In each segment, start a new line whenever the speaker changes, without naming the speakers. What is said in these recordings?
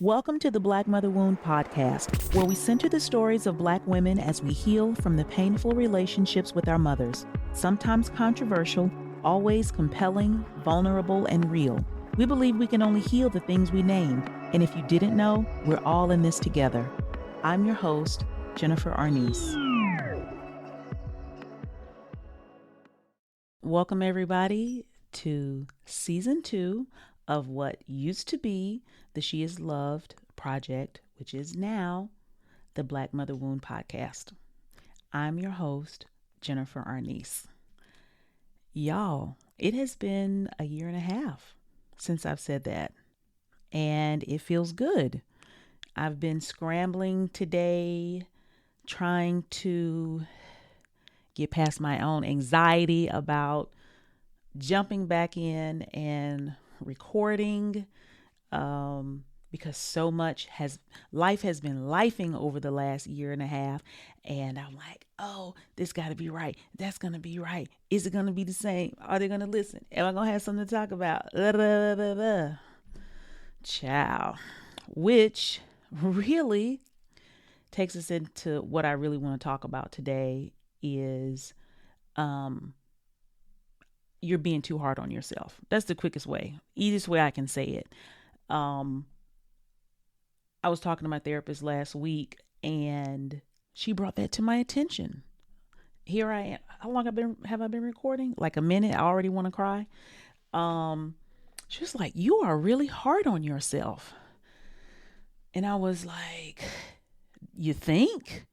Welcome to the Black Mother Wound podcast, where we center the stories of Black women as we heal from the painful relationships with our mothers. Sometimes controversial, always compelling, vulnerable, and real. We believe we can only heal the things we named, and if you didn't know, we're all in this together. I'm your host, Jennifer Arnice. Welcome everybody to season 2 of what used to be the She Is Loved project, which is now the Black Mother Wound podcast. I'm your host, Jennifer Arnice. Y'all, it has been a year and a half since I've said that, and it feels good. I've been scrambling today, trying to get past my own anxiety about jumping back in and recording, because so much life has been lifing over the last year and a half, and I'm like, oh, this got to be right, that's gonna be right, is it gonna be the same, are they gonna listen, am I gonna have something to talk about, Ciao. Which really takes us into what I really want to talk about today is you're being too hard on yourself. That's the quickest way, easiest way I can say it. I was talking to my therapist last week and she brought that to my attention. Here I am. How long have I been recording? Like a minute. I already want to cry. She was like, you are really hard on yourself. And I was like, you think?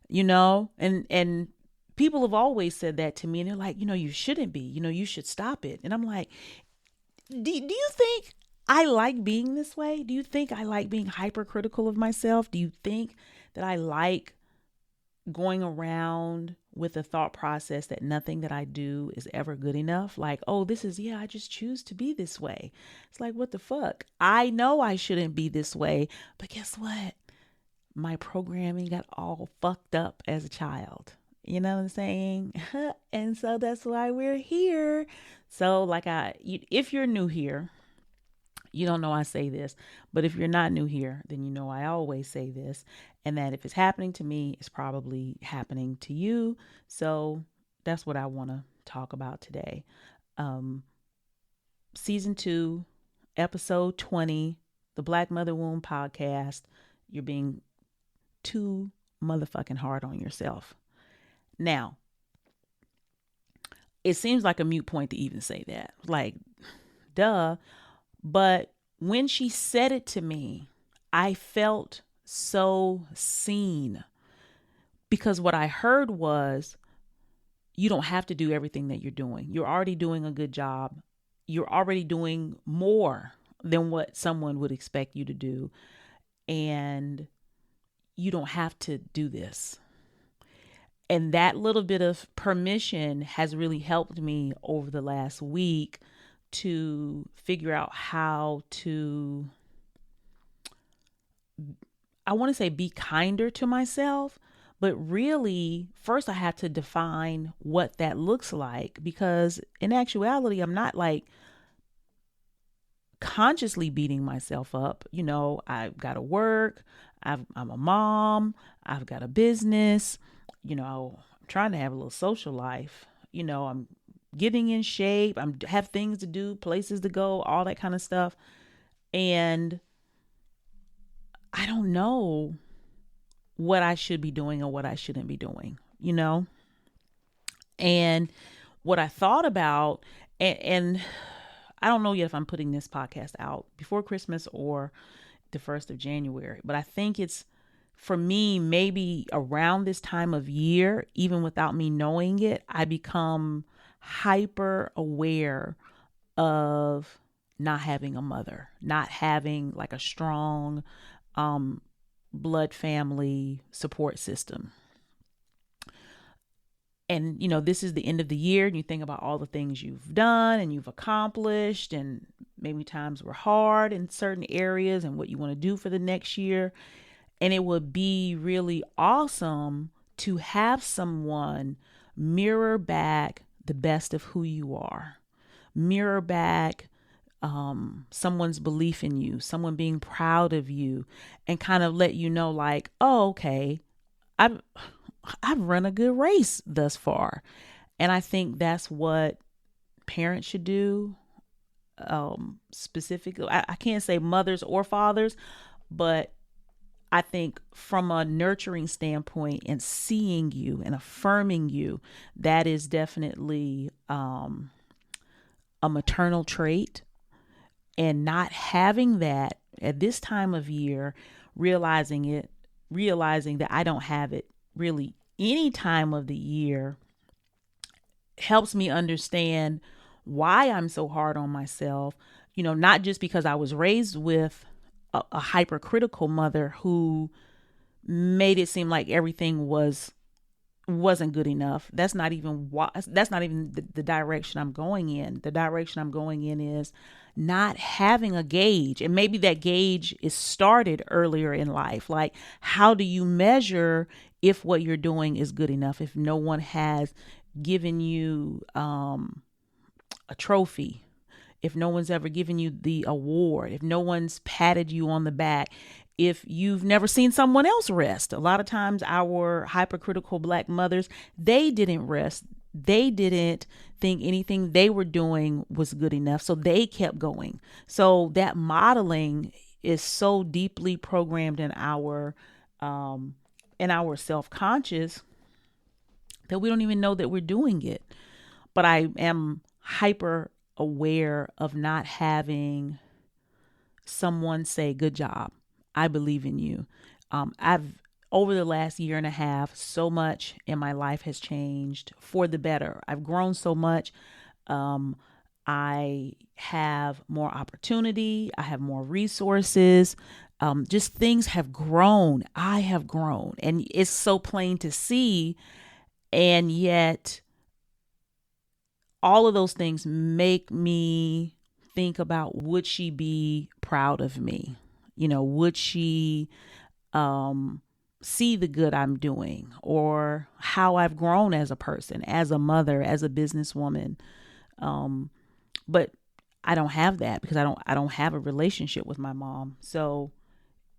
And people have always said that to me, and they're like, you shouldn't be, you should stop it. And I'm like, do you think I like being this way? Do you think I like being hypercritical of myself? Do you think that I like going around with a thought process that nothing that I do is ever good enough? Like, oh, I just choose to be this way. It's like, what the fuck? I know I shouldn't be this way, but guess what? My programming got all fucked up as a child. You know what I'm saying? And so that's why we're here. So if you're new here, you don't know I say this, but if you're not new here, then you know I always say this, and that if it's happening to me, it's probably happening to you. So that's what I want to talk about today. Season 2, episode 20, the Black Mother Wound podcast. You're being too motherfucking hard on yourself. Now, it seems like a moot point to even say that. Like, duh. But when she said it to me, I felt so seen, because what I heard was, you don't have to do everything that you're doing. You're already doing a good job. You're already doing more than what someone would expect you to do. And you don't have to do this. And that little bit of permission has really helped me over the last week to figure out how to, I want to say, be kinder to myself, but really first I have to define what that looks like, because in actuality, I'm not like consciously beating myself up. I've got to work. I'm a mom. I've got a business. I'm trying to have a little social life. I'm getting in shape. I have things to do, places to go, all that kind of stuff. And I don't know what I should be doing or what I shouldn't be doing, And what I thought about, and I don't know yet if I'm putting this podcast out before Christmas or the 1st of January, but I think it's, for me, maybe around this time of year, even without me knowing it, I become hyper aware of not having a mother, not having like a strong blood family support system. And, this is the end of the year, and you think about all the things you've done and you've accomplished, and maybe times were hard in certain areas and what you want to do for the next year. And it would be really awesome to have someone mirror back the best of who you are, mirror back someone's belief in you, someone being proud of you, and kind of let you know, like, oh, okay, I've I've run a good race thus far. And I think that's what parents should do. Specifically, I can't say mothers or fathers, but I think from a nurturing standpoint and seeing you and affirming you, that is definitely a maternal trait. And not having that at this time of year, realizing it, realizing that I don't have it really any time of the year, helps me understand why I'm so hard on myself. Not just because I was raised with a hypercritical mother who made it seem like everything wasn't good enough. That's not even the direction I'm going in. The direction I'm going in is not having a gauge. And maybe that gauge is started earlier in life. Like, how do you measure if what you're doing is good enough? If no one has given you a trophy, if no one's ever given you the award, if no one's patted you on the back, if you've never seen someone else rest. A lot of times our hypercritical Black mothers, they didn't rest. They didn't think anything they were doing was good enough. So they kept going. So that modeling is so deeply programmed in our self-conscious that we don't even know that we're doing it. But I am hyper aware of not having someone say, good job, I believe in you. I've over the last year and a half, so much in my life has changed for the better. I've grown so much. I have more opportunity. I have more resources. Just things have grown. I have grown, and it's so plain to see. And yet all of those things make me think about, would she be proud of me? Would she see the good I'm doing, or how I've grown as a person, as a mother, as a businesswoman? But I don't have that because I don't have a relationship with my mom. So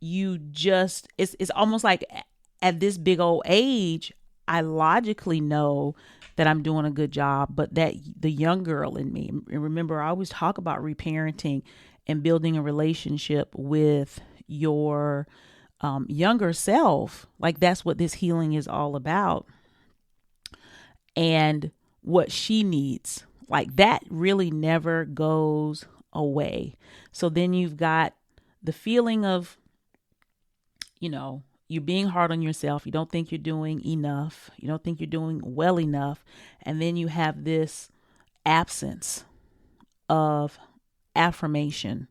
it's almost like at this big old age, I logically know that I'm doing a good job, but that the young girl in me, and remember, I always talk about reparenting and building a relationship with your younger self. Like, that's what this healing is all about. And what she needs, like, that really never goes away. So then you've got the feeling of, you're being hard on yourself. You don't think you're doing enough. You don't think you're doing well enough. And then you have this absence of affirmation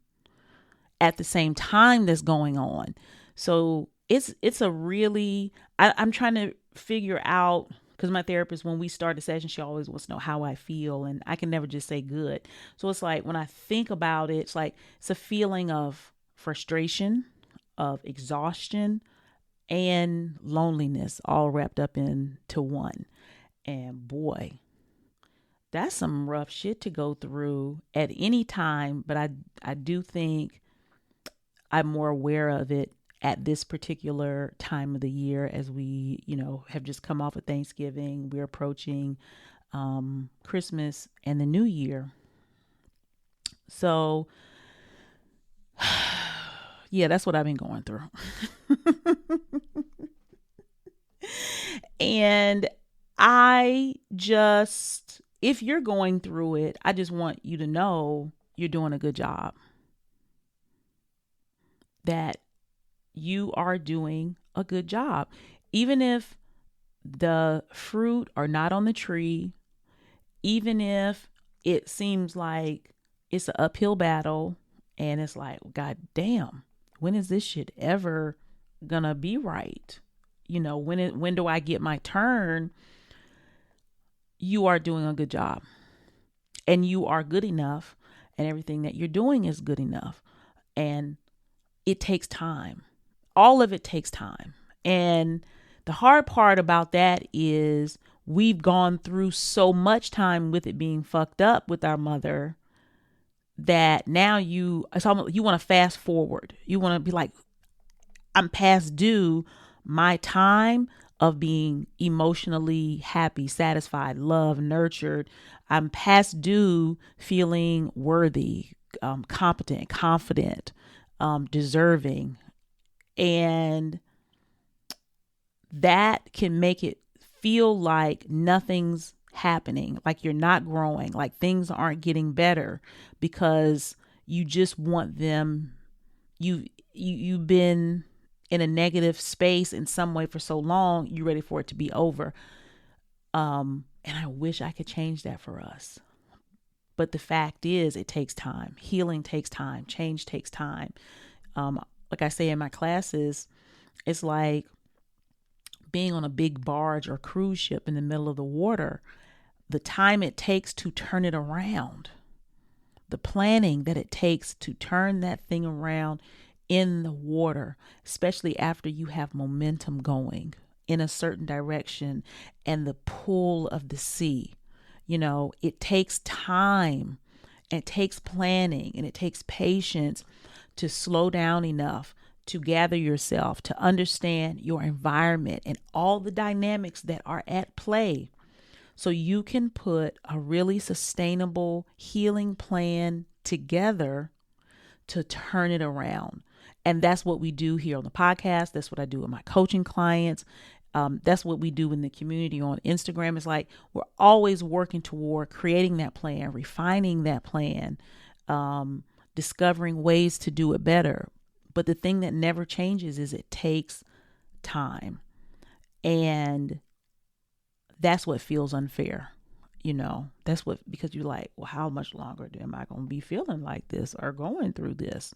at the same time that's going on. So it's a really, I'm trying to figure out, because my therapist, when we start a session, she always wants to know how I feel, and I can never just say good. So it's like, when I think about it, it's like, it's a feeling of frustration, of exhaustion, and loneliness, all wrapped up into one. And boy, that's some rough shit to go through at any time. But I do think I'm more aware of it at this particular time of the year, as we, have just come off of Thanksgiving. We're approaching Christmas and the New Year. So yeah, that's what I've been going through. And if you're going through it, I just want you to know you're doing a good job. That you are doing a good job. Even if the fruit are not on the tree, even if it seems like it's an uphill battle, and it's like, God damn, when is this shit ever gonna be right? When do I get my turn? You are doing a good job, and you are good enough, and everything that you're doing is good enough. And it takes time. All of it takes time. And the hard part about that is we've gone through so much time with it being fucked up with our mother that now it's almost, you want to fast forward. You want to be like, I'm past due my time of being emotionally happy, satisfied, loved, nurtured. I'm past due feeling worthy, competent, confident, deserving. And that can make it feel like nothing's happening, like you're not growing, like things aren't getting better, because you just want them. You've been in a negative space in some way for so long, you're ready for it to be over. And I wish I could change that for us. But the fact is, it takes time. Healing takes time. Change takes time. Like I say in my classes, it's like being on a big barge or cruise ship in the middle of the water. The time it takes to turn it around, the planning that it takes to turn that thing around in the water, especially after you have momentum going in a certain direction and the pull of the sea. It takes time, and it takes planning, and it takes patience to slow down enough to gather yourself, to understand your environment and all the dynamics that are at play, so you can put a really sustainable healing plan together to turn it around. And that's what we do here on the podcast. That's what I do with my coaching clients. That's what we do in the community on Instagram. It's like we're always working toward creating that plan, refining that plan, discovering ways to do it better. But the thing that never changes is it takes time. And that's what feels unfair. That's what, because you're like, well, how much longer am I going to be feeling like this or going through this?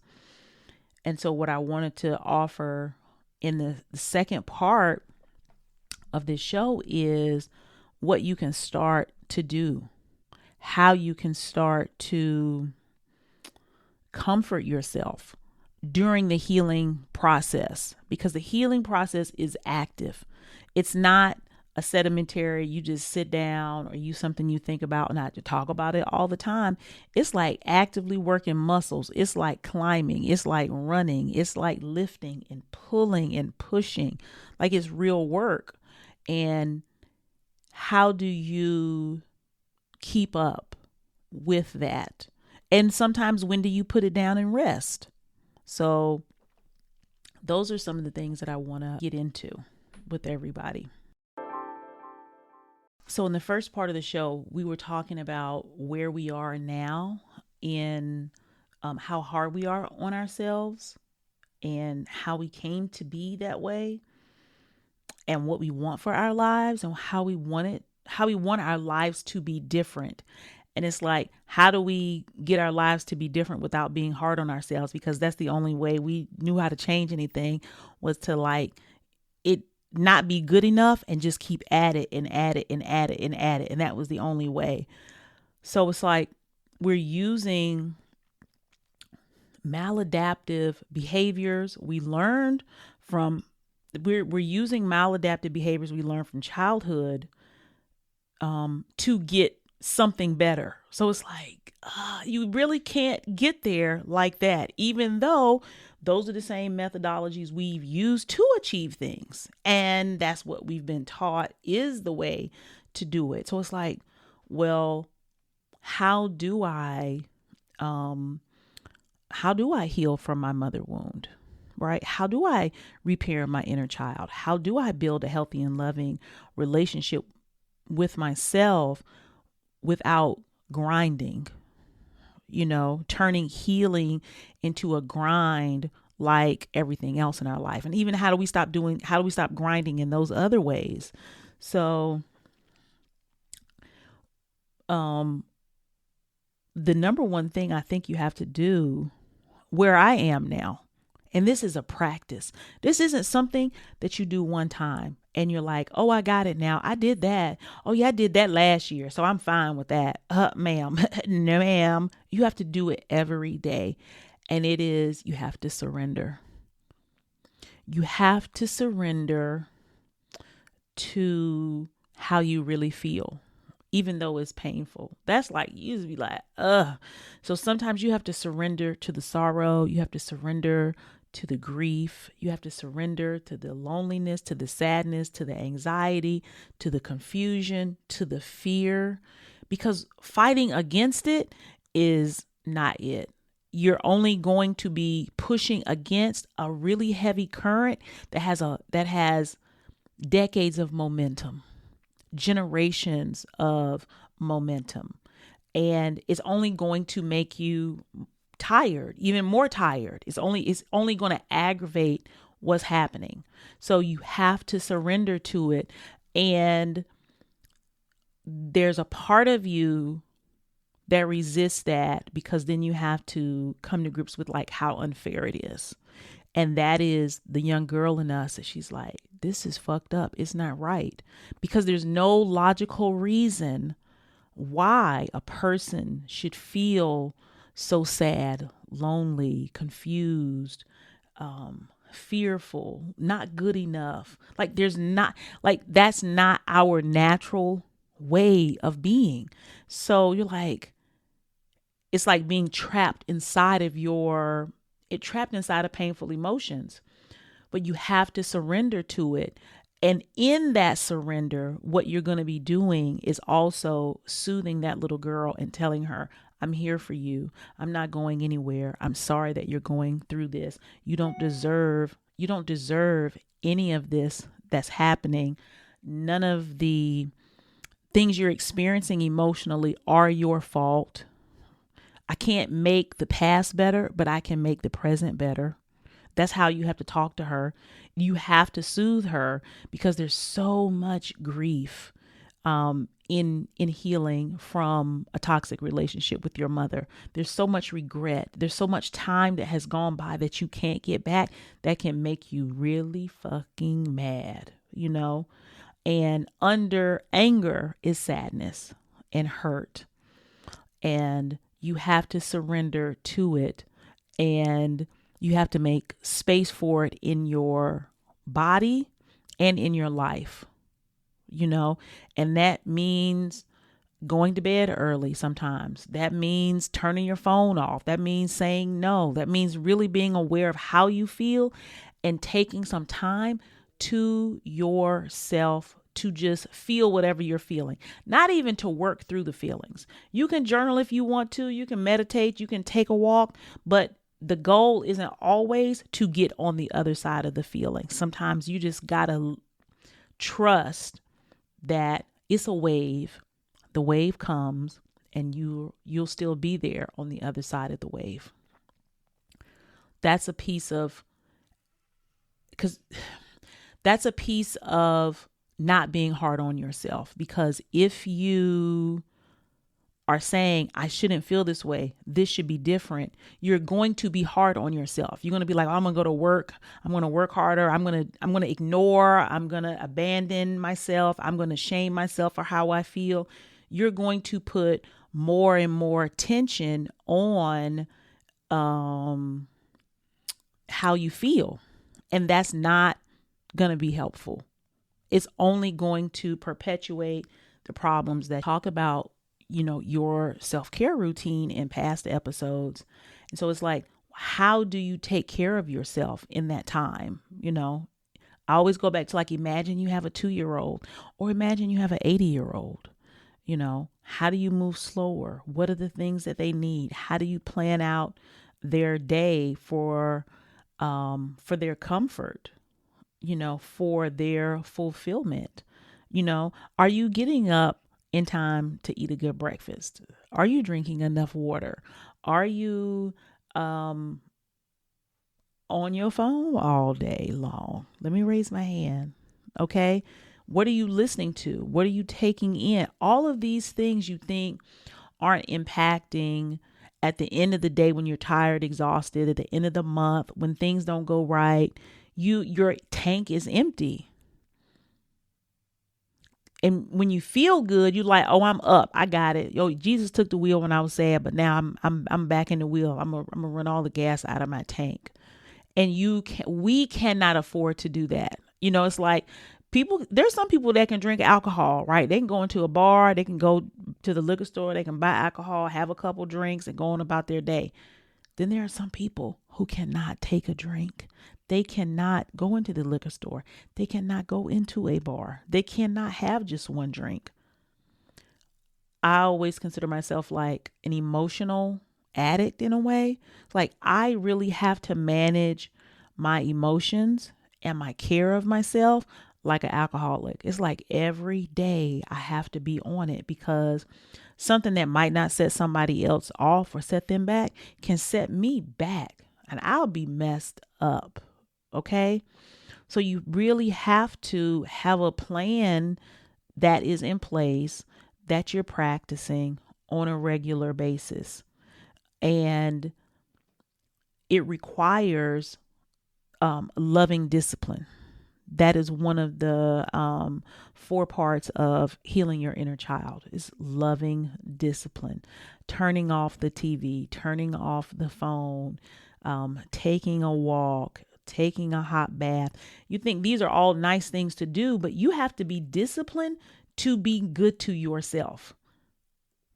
And so what I wanted to offer in the second part of this show is what you can start to do, how you can start to comfort yourself during the healing process, because the healing process is active. It's not a sedimentary, you just sit down or use something you think about, not to talk about it all the time. It's like actively working muscles. It's like climbing. It's like running. It's like lifting and pulling and pushing. Like it's real work. And how do you keep up with that? And sometimes when do you put it down and rest? So those are some of the things that I want to get into with everybody. So in the first part of the show, we were talking about where we are now in how hard we are on ourselves and how we came to be that way and what we want for our lives and how we want our lives to be different. And it's like, how do we get our lives to be different without being hard on ourselves? Because that's the only way we knew how to change anything, was to like it not be good enough and just keep at it and add it and add it and add it. And that was the only way. So it's like we're using maladaptive behaviors we learned from, we're using maladaptive behaviors we learned from childhood to get something better. So it's like, you really can't get there like that, even though those are the same methodologies we've used to achieve things. And that's what we've been taught is the way to do it. So it's like, well, how do I heal from my mother wound? Right? How do I repair my inner child? How do I build a healthy and loving relationship with myself without grinding, turning healing into a grind like everything else in our life? And even how do we stop grinding in those other ways? So, the number one thing I think you have to do where I am now, and this is a practice. This isn't something that you do one time and you're like, oh, I got it now. I did that. Oh yeah, I did that last year, so I'm fine with that. Ma'am, no ma'am. You have to do it every day. And you have to surrender. You have to surrender to how you really feel. even though it's painful. That's like, you just be like, ugh. So sometimes you have to surrender to the sorrow. You have to surrender to the grief. You have to surrender to the loneliness, to the sadness, to the anxiety, to the confusion, to the fear, because fighting against it is not it. You're only going to be pushing against a really heavy current that has decades of momentum, generations of momentum, and it's only going to make you tired, even more tired. It's only going to aggravate what's happening. So you have to surrender to it. And there's a part of you that resists that, because then you have to come to grips with like how unfair it is. And that is the young girl in us, that she's like, this is fucked up. It's not right. Because there's no logical reason why a person should feel so sad, lonely, confused, fearful, not good enough. Like there's not, like that's not our natural way of being. So you're like, it's like being trapped inside of painful emotions, but you have to surrender to it. And in that surrender, what you're going to be doing is also soothing that little girl and telling her, I'm here for you. I'm not going anywhere. I'm sorry that you're going through this. You don't deserve any of this that's happening. None of the things you're experiencing emotionally are your fault. I can't make the past better, but I can make the present better. That's how you have to talk to her. You have to soothe her, because there's so much grief in healing from a toxic relationship with your mother. There's so much regret. There's so much time that has gone by that you can't get back, that can make you really fucking mad, And under anger is sadness and hurt. And you have to surrender to it, and you have to make space for it in your body and in your life, and that means going to bed early sometimes. That means turning your phone off. That means saying no. That means really being aware of how you feel and taking some time to yourself to just feel whatever you're feeling, not even to work through the feelings. You can journal if you want to, you can meditate, you can take a walk, but the goal isn't always to get on the other side of the feeling. Sometimes you just gotta trust that it's a wave. The wave comes, and you'll still be there on the other side of the wave. That's a piece of not being hard on yourself, because if you are saying, I shouldn't feel this way, this should be different, you're going to be hard on yourself. You're going to be like, oh, I'm going to go to work. I'm going to work harder. I'm going to ignore. I'm going to abandon myself. I'm going to shame myself for how I feel. You're going to put more and more tension on how you feel. And that's not going to be helpful. It's only going to perpetuate the problems. That talk about, your self-care routine in past episodes. And so it's like, how do you take care of yourself in that time? I always go back to, like, imagine you have a 2-year-old, or imagine you have an 80-year-old. How do you move slower? What are the things that they need? How do you plan out their day for their comfort? For their fulfillment. Are you getting up in time to eat a good breakfast? Are you drinking enough water? Are you on your phone all day long? Let me raise my hand. Okay. What are you listening to? What are you taking in? All of these things you think aren't impacting at the end of the day, when you're tired, exhausted, at the end of the month, when things don't go right, your tank is empty. And when you feel good, you're like, oh, I'm up. I got it. Yo, Jesus took the wheel when I was sad, but now I'm back in the wheel. I'm gonna run all the gas out of my tank. And we cannot afford to do that. It's like There's some people that can drink alcohol, right? They can go into a bar, they can go to the liquor store, they can buy alcohol, have a couple drinks and go on about their day. Then there are some people who cannot take a drink. They cannot go into the liquor store. They cannot go into a bar. They cannot have just one drink. I always consider myself like an emotional addict in a way. Like I really have to manage my emotions and my care of myself like an alcoholic. It's like every day I have to be on it because something that might not set somebody else off or set them back can set me back and I'll be messed up. Okay. So you really have to have a plan that is in place that you're practicing on a regular basis. And it requires loving discipline. That is one of the 4 parts of healing your inner child is loving discipline, turning off the TV, turning off the phone, taking a walk, taking a hot bath. You think these are all nice things to do, but you have to be disciplined to be good to yourself.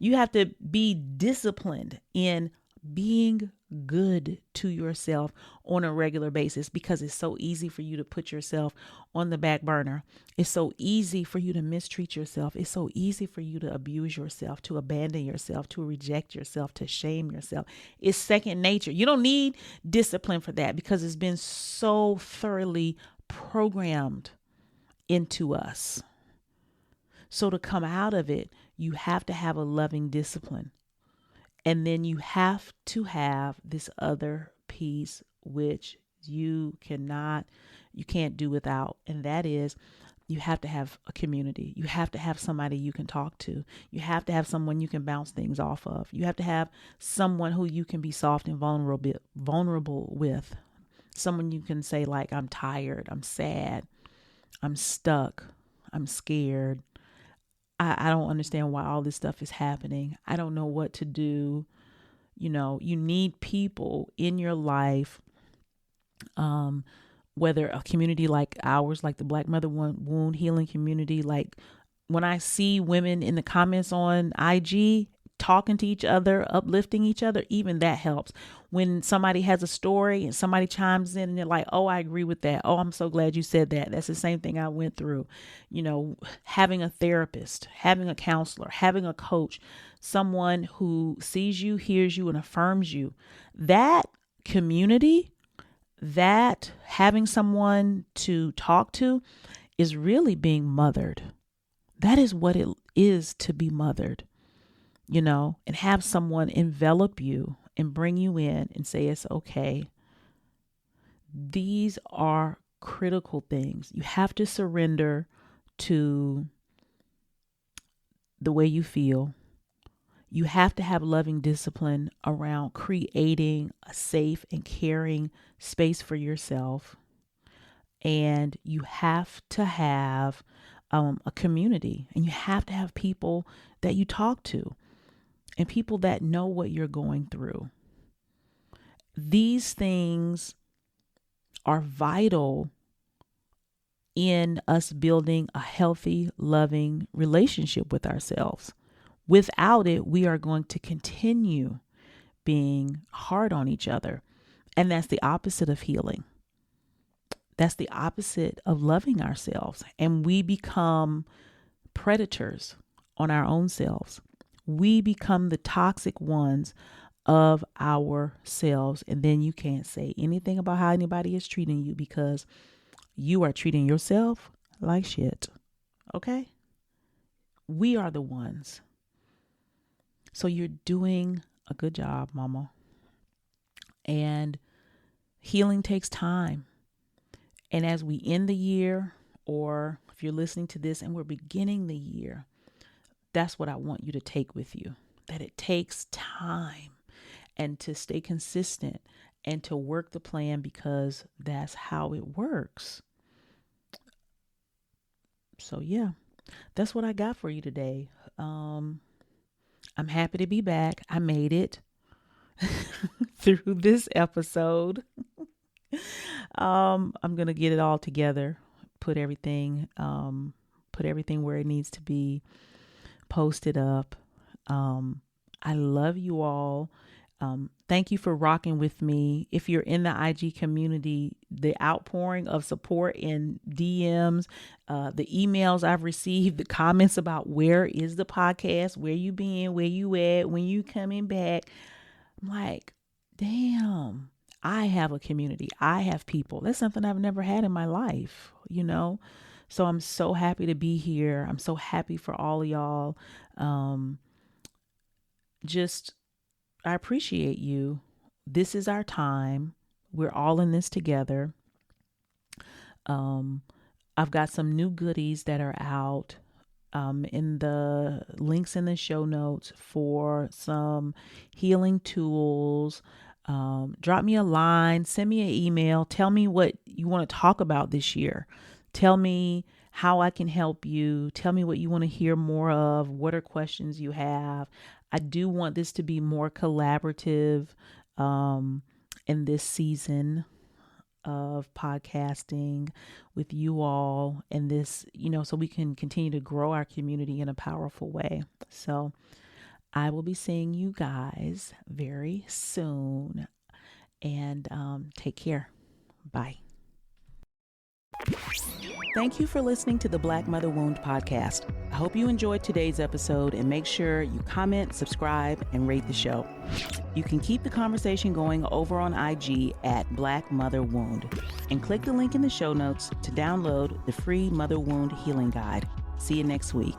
You have to be disciplined in being good to yourself on a regular basis because it's so easy for you to put yourself on the back burner. It's so easy for you to mistreat yourself. It's so easy for you to abuse yourself, to abandon yourself, to reject yourself, to shame yourself. It's second nature. You don't need discipline for that because it's been so thoroughly programmed into us. So to come out of it, you have to have a loving discipline. And then you have to have this other piece, which you can't do without. And that is you have to have a community. You have to have somebody you can talk to. You have to have someone you can bounce things off of. You have to have someone who you can be soft and vulnerable with. Someone you can say like, I'm tired, I'm sad, I'm stuck, I'm scared. I don't understand why all this stuff is happening. I don't know what to do. You need people in your life, whether a community like ours, like the Black Mother Wound Healing Community. Like when I see women in the comments on IG talking to each other, uplifting each other, even that helps. When somebody has a story and somebody chimes in and they're like, oh, I agree with that. Oh, I'm so glad you said that. That's the same thing I went through. Having a therapist, having a counselor, having a coach, someone who sees you, hears you, and affirms you. That community, that having someone to talk to is really being mothered. That is what it is to be mothered. And have someone envelop you and bring you in and say, it's okay. These are critical things. You have to surrender to the way you feel. You have to have loving discipline around creating a safe and caring space for yourself. And you have to have a community, and you have to have people that you talk to. And people that know what you're going through. These things are vital in us building a healthy, loving relationship with ourselves. Without it, we are going to continue being hard on each other. And that's the opposite of healing. That's the opposite of loving ourselves. And we become predators on our own selves. We become the toxic ones of ourselves. And then you can't say anything about how anybody is treating you because you are treating yourself like shit. Okay? We are the ones. So you're doing a good job, mama. And healing takes time. And as we end the year, or if you're listening to this and we're beginning the year, that's what I want you to take with you, that it takes time and to stay consistent and to work the plan because that's how it works. So yeah, that's what I got for you today. I'm happy to be back. I made it through this episode. I'm going to get it all together put everything where it needs to be, posted up. I love you all. Thank you for rocking with me. If you're in the IG community, the outpouring of support in DMs, the emails I've received, the comments about where is the podcast, where you been, where you at, when you coming back. I'm like, damn, I have a community. I have people. That's something I've never had in my life, So I'm so happy to be here. I'm so happy for all of y'all. I appreciate you. This is our time. We're all in this together. I've got some new goodies that are out in the links in the show notes for some healing tools. Drop me a line, send me an email. Tell me what you want to talk about this year. Tell me how I can help you. Tell me what you want to hear more of. What are questions you have? I do want this to be more collaborative in this season of podcasting with you all, and this, so we can continue to grow our community in a powerful way. So I will be seeing you guys very soon, and take care. Bye. Thank you for listening to the Black Mother Wound podcast. I hope you enjoyed today's episode, and make sure you comment, subscribe, and rate the show. You can keep the conversation going over on IG at Black Mother Wound, and click the link in the show notes to download the free Mother Wound Healing Guide. See you next week.